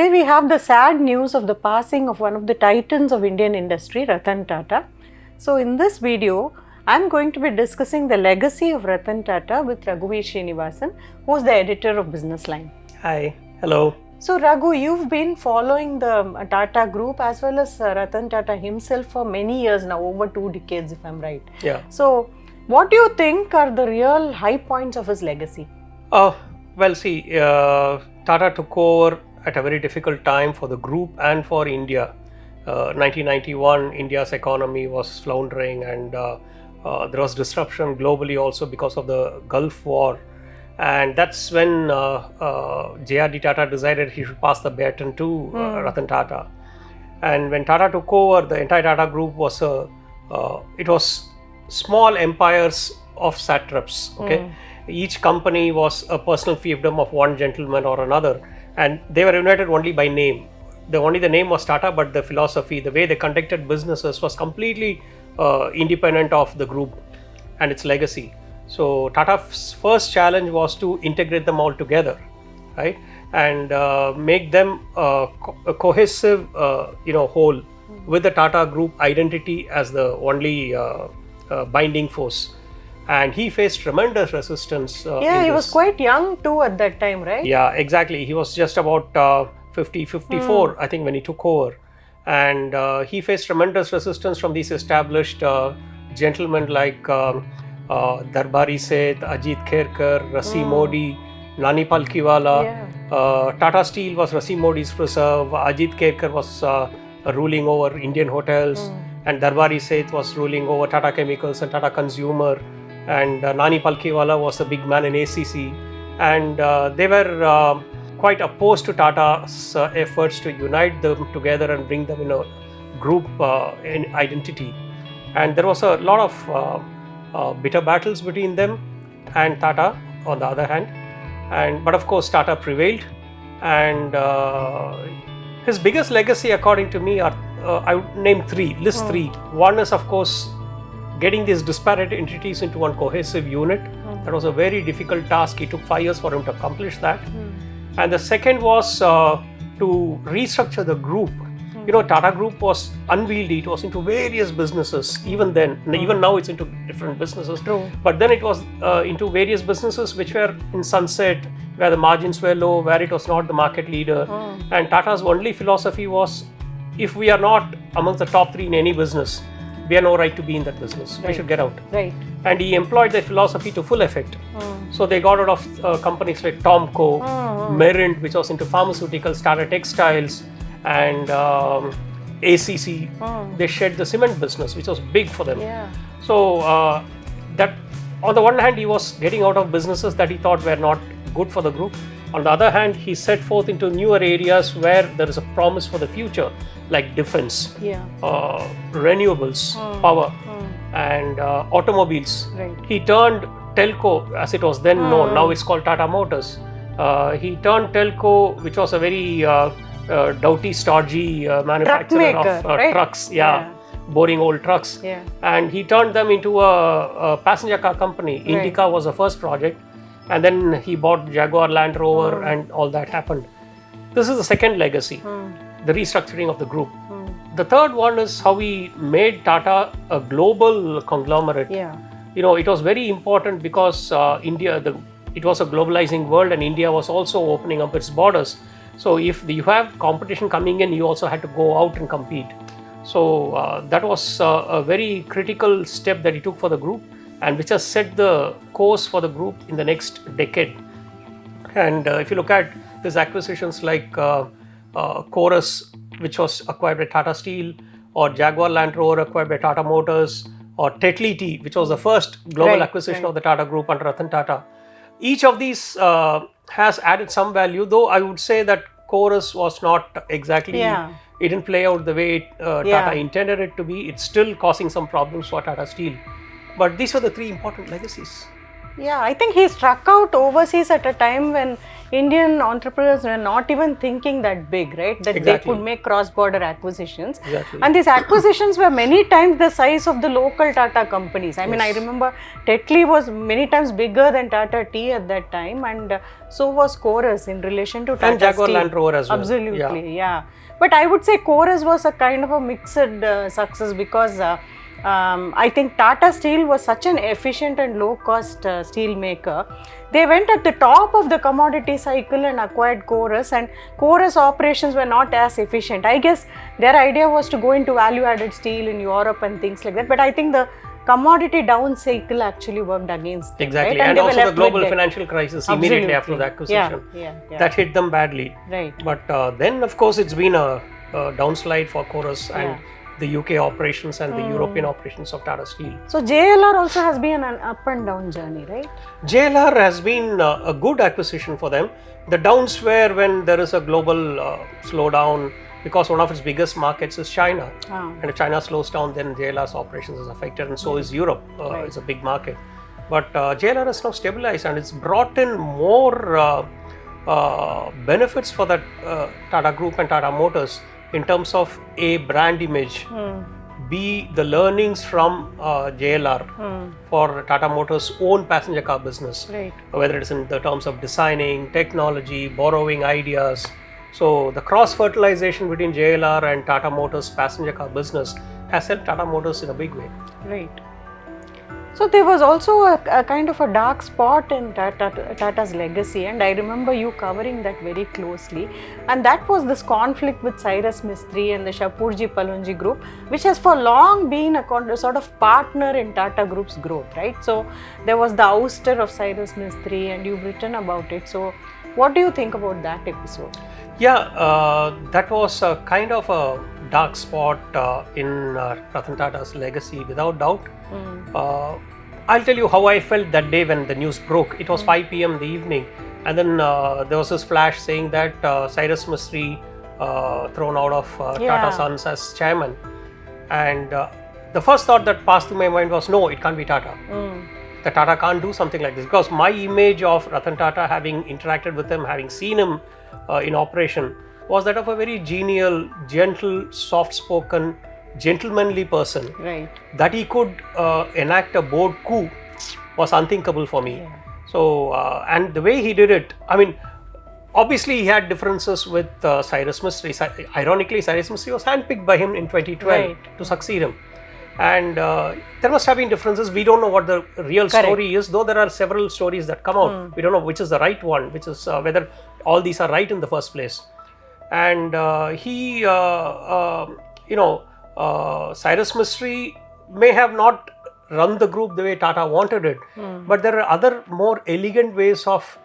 today we have the sad news of the passing of one of the titans of Indian industry, Ratan Tata. So in this video, I am going to be discussing the legacy of Ratan Tata with Raghuvir Srinivasan, who is the editor of businessline. Hi, hello. So Raghu, you've been following the Tata Group as well as Ratan Tata himself for many years now, over 2 decades if I'm right. Yeah. So what do you think are the real high points of his legacy? Well, see, Tata took over at a very difficult time for the group and for India. 1991, India's economy was floundering, and there was disruption globally also because of the Gulf War. And that's when JRD Tata decided he should pass the baton to Ratan Tata. And when Tata took over, the entire Tata Group was it was small empires of satraps. Okay, each company was a personal fiefdom of one gentleman or another, and they were united only by name. The name was Tata, but the philosophy, the way they conducted businesses was completely independent of the group and its legacy. So Tata's first challenge was to integrate them all together, right, and make them a cohesive, whole, with the Tata Group identity as the only binding force. And he faced tremendous resistance. He was quite young too at that time, right? Yeah, exactly. He was just about 54, I think, when he took over. And he faced tremendous resistance from these established gentlemen like Darbari Seth, Ajit Kherkar, Rasi Modi, Nani Palkiwala. Tata Steel was Rasi Modi's preserve. Ajit Kherkar was ruling over Indian hotels, and Darbari Seth was ruling over Tata Chemicals and Tata Consumer. And Nani Palkiwala was the big man in ACC. And they were quite opposed to Tata's efforts to unite them together and bring them in a group in identity. And there was a lot of bitter battles between them and Tata on the other hand. But of course Tata prevailed, and his biggest legacy, according to me, are I would name list three. One is, of course, getting these disparate entities into one cohesive unit. That was a very difficult task. It took 5 years for him to accomplish that. And the second was to restructure the group. You know, Tata Group was unwieldy. It was into various businesses. Even then, even now it's into different businesses. True. But then it was into various businesses which were in sunset, where the margins were low, where it was not the market leader. And Tata's only philosophy was, if we are not amongst the top 3 in any business, we have no right to be in that business. Right. We should get out. Right. And he employed that philosophy to full effect. So they got out of companies like Tomco, Merint, which was into pharmaceuticals, Tata Textiles, and ACC. They shed the cement business, which was big for them. Yeah. So that, on the one hand, he was getting out of businesses that he thought were not good for the group. On the other hand, he set forth into newer areas where there is a promise for the future, like defense, renewables, power, and automobiles. Right. He turned telco, as it was then known, now it's called Tata Motors. He turned telco, which was a very doughty, stodgy manufacturer of trucks, boring old trucks. And he turned them into a passenger car company. Indica was the first project. And then he bought Jaguar Land Rover, and all that happened. This is the second legacy, the restructuring of the group. The third one is how he made Tata a global conglomerate. You know, it was very important because it was a globalizing world, and India was also opening up its borders. So if you have competition coming in, you also had to go out and compete. So that was a very critical step that he took for the group, and which has set the course for the group in the next decade. And if you look at these acquisitions like Chorus, which was acquired by Tata Steel, or Jaguar Land Rover acquired by Tata Motors, or Tetley, which was the first global acquisition of the Tata Group under Ratan Tata. Each of these has added some value, though I would say that Chorus was not exactly, it didn't play out the way Tata intended it to be. It's still causing some problems for Tata Steel. But these were the 3 important legacies. Yeah, I think he struck out overseas at a time when Indian entrepreneurs were not even thinking that big, right? That they could make cross-border acquisitions. Exactly. And these acquisitions were many times the size of the local Tata companies. I mean, I remember Tetley was many times bigger than Tata Tea at that time, and so was Chorus in relation to Tata and Jaguar Steel. Land Rover as well. Absolutely, yeah. But I would say Chorus was a kind of a mixed success because I think Tata Steel was such an efficient and low-cost steel maker. They went at the top of the commodity cycle and acquired Chorus, and Chorus operations were not as efficient. I guess their idea was to go into value-added steel in Europe and things like that. But I think the commodity down cycle actually worked against them. Exactly, right? and also the global financial crisis immediately after the acquisition. That hit them badly. Right. But then, of course, it's been a downslide for Chorus and the UK operations and the European operations of Tata Steel. So JLR also has been an up and down journey, right? JLR has been a good acquisition for them. The downs were when there is a global slowdown, because one of its biggest markets is China. And if China slows down, then JLR's operations is affected, and so is Europe. It's a big market. But JLR has now stabilized, and it's brought in more benefits for the Tata Group and Tata Motors in terms of A, brand image, B, the learnings from JLR for Tata Motors' own passenger car business, whether it's in the terms of designing, technology, borrowing ideas. So the cross-fertilization between JLR and Tata Motors' passenger car business has helped Tata Motors in a big way. Right. So there was also a kind of a dark spot in Tata's legacy, and I remember you covering that very closely, and that was this conflict with Cyrus Mystery and the Shapoorji Pallonji group, which has for long been a sort of partner in Tata Group's growth, right? So there was the ouster of Cyrus Mystery, and you've written about it. So what do you think about that episode? Yeah, that was a kind of a dark spot in Ratan Tata's legacy, without doubt. I'll tell you how I felt that day when the news broke. It was 5 p.m. in the evening, and then there was this flash saying that Cyrus Mystery thrown out of Tata Sons as chairman. And the first thought that passed through my mind was, no, it can't be Tata. The Tata can't do something like this, because my image of Ratan Tata, having interacted with him, having seen him in operation, was that of a very genial, gentle, soft-spoken, gentlemanly person. Right. That he could enact a board coup was unthinkable for me. So, and the way he did it, I mean, obviously he had differences with Cyrus Mystery. Ironically, Cyrus Mystery was handpicked by him in 2012 to succeed him. And there must have been differences. We don't know what the real story is, though there are several stories that come out. We don't know which is the right one, which is whether all these are right in the first place. And Cyrus Mystery may have not run the group the way Tata wanted it, but there are other more elegant ways of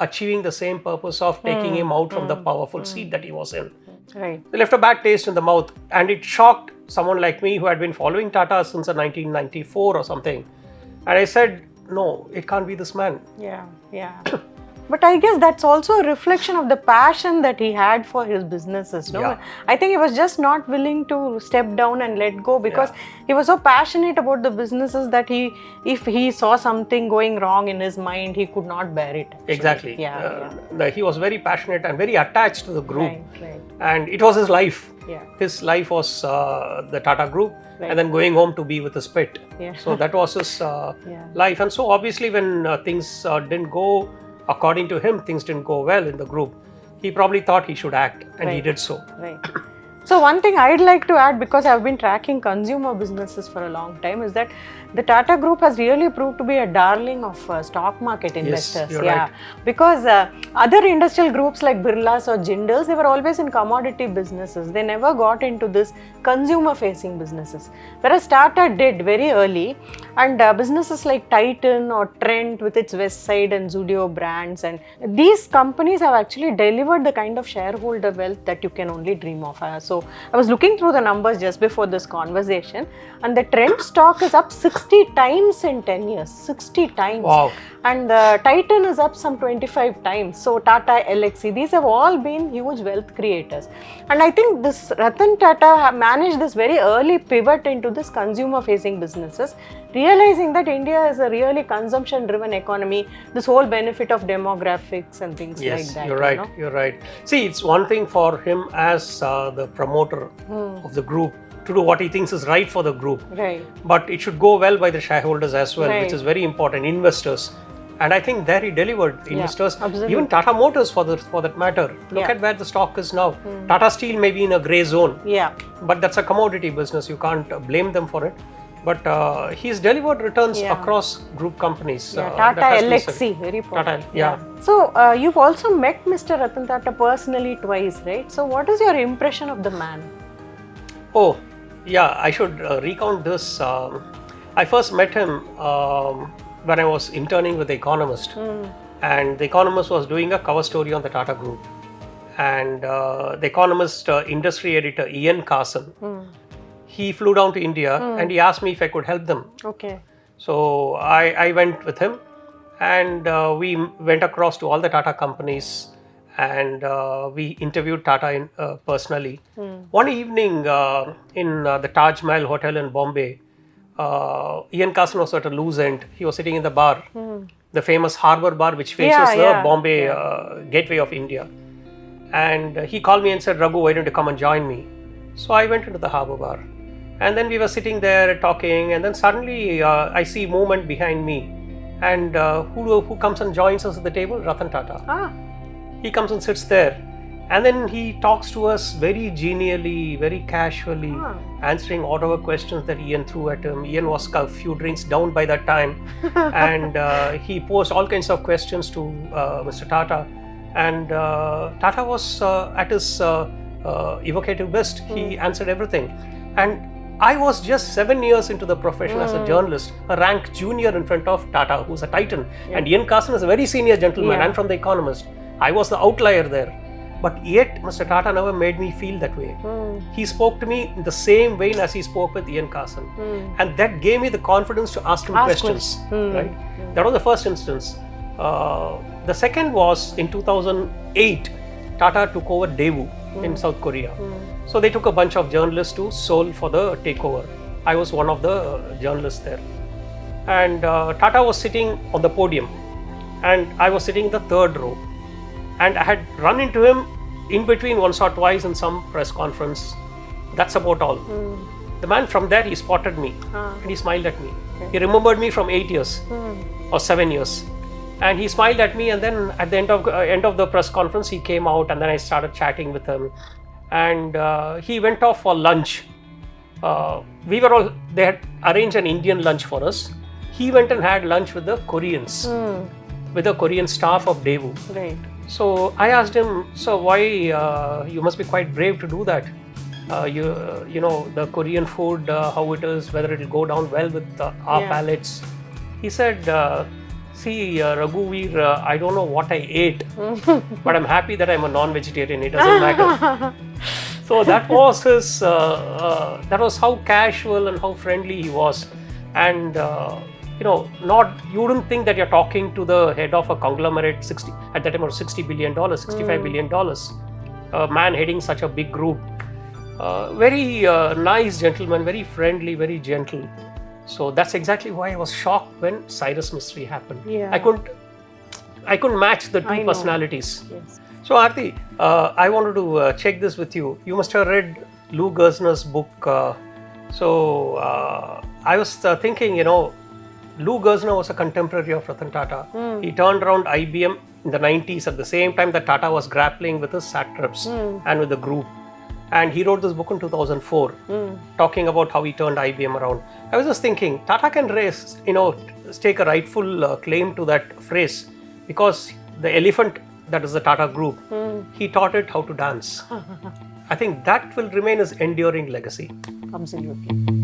achieving the same purpose of taking him out from the powerful seat that he was in. Right. It left a bad taste in the mouth, and it shocked someone like me who had been following Tata since 1994 or something. And I said, no, it can't be this man. Yeah. But I guess that's also a reflection of the passion that he had for his businesses. No? I think he was just not willing to step down and let go, because he was so passionate about the businesses that if he saw something going wrong in his mind, he could not bear it. Actually. Exactly. He was very passionate and very attached to the group. Right. And it was his life. Yeah. His life was the Tata Group, and then going home to be with his pet. So that was his life. And so obviously when things didn't go according to him, things didn't go well in the group, he probably thought he should act, and he did so. Right. So one thing I'd like to add, because I've been tracking consumer businesses for a long time, is that the Tata Group has really proved to be a darling of stock market investors. Yes, you're right. Because other industrial groups like Birlas or Jindals, they were always in commodity businesses. They never got into this consumer-facing businesses. Whereas Tata did very early, and businesses like Titan or Trent with its Westside and Zudio brands, and these companies have actually delivered the kind of shareholder wealth that you can only dream of. So I was looking through the numbers just before this conversation, and the Trent stock is up 60 60 times in 10 years. 60 times. Wow. And Titan is up some 25 times. So Tata, LXC, these have all been huge wealth creators. And I think this Ratan Tata managed this very early pivot into this consumer-facing businesses, realizing that India is a really consumption-driven economy. This whole benefit of demographics and things like that. Yes, you're right. You know? You're right. See, it's one thing for him as the promoter of the group to do what he thinks is right for the group. Right. But it should go well by the shareholders as well, Right. which is very important. Investors. And I think there he delivered. Investors, absolutely. even Tata Motors for that matter. Look at where the stock is now. Tata Steel may be in a grey zone. Yeah. But that's a commodity business. You can't blame them for it. But he's delivered returns across group companies. Tata LXC, very important. Tata, So, you've also met Mr. Ratan Tata personally twice, right? So, what is your impression of the man? Oh, yeah, I should recount this. I first met him when I was interning with The Economist. And The Economist was doing a cover story on the Tata Group. And The Economist industry editor, N Carson, he flew down to India and he asked me if I could help them. Okay. So I went with him and we went across to all the Tata companies and we interviewed Tata personally. One evening in the Taj Mahal Hotel in Bombay, Ian Carson was at a loose end. He was sitting in the bar, the famous Harbour Bar which faces the Bombay gateway of India. And he called me and said, "Raghu, why don't you come and join me?" So I went into the Harbour Bar. And then we were sitting there talking, and then suddenly I see movement behind me. And who comes and joins us at the table? Ratan Tata. He comes and sits there. And then he talks to us very genially, very casually, answering whatever questions that Ian threw at him. Ian was a few drinks down by that time. And he posed all kinds of questions to Mr. Tata. And Tata was at his evocative best. He answered everything. And I was just 7 years into the profession as a journalist, a rank junior in front of Tata, who's a titan. And Ian Carson is a very senior gentleman. I'm from The Economist. I was the outlier there. But yet, Mr. Tata never made me feel that way. He spoke to me in the same vein as he spoke with Ian Carson. And that gave me the confidence to ask him questions. Right? That was the first instance. The second was in 2008, Tata took over Daewoo in South Korea. So they took a bunch of journalists to Seoul for the takeover. I was one of the journalists there. And Tata was sitting on the podium and I was sitting in the third row. And I had run into him in between once or twice in some press conference. That's about all. The man from there, he spotted me and he smiled at me. He remembered me from 8 years or 7 years. And he smiled at me, and then at the end of the press conference, he came out, and then I started chatting with him. And he went off for lunch. They had arranged an Indian lunch for us. He went and had lunch with the Koreans, with the Korean staff of Daewoo. Right. So I asked him, "So why you must be quite brave to do that? You know the Korean food, how it is, whether it will go down well with our palates." He said, "See, Raghuvir, I don't know what I ate, but I'm happy that I'm a non-vegetarian. It doesn't matter." So that was his. That was how casual and how friendly he was, and you wouldn't think that you're talking to the head of a conglomerate. At that time, was $60 billion, $65 billion, a man heading such a big group. Very nice gentleman, very friendly, very gentle. So that's exactly why I was shocked when Cyrus Mystery happened. I couldn't match the two personalities. Yes. So Aarati, I wanted to check this with you. You must have read Lou Gerstner's book. I was thinking, Lou Gerstner was a contemporary of Ratan Tata. He turned around IBM in the 90s at the same time that Tata was grappling with his satraps and with the group. And he wrote this book in 2004, talking about how he turned IBM around. I was just thinking, Tata can take a rightful claim to that phrase, because the elephant that is the Tata Group, he taught it how to dance. I think that will remain his enduring legacy. Absolutely.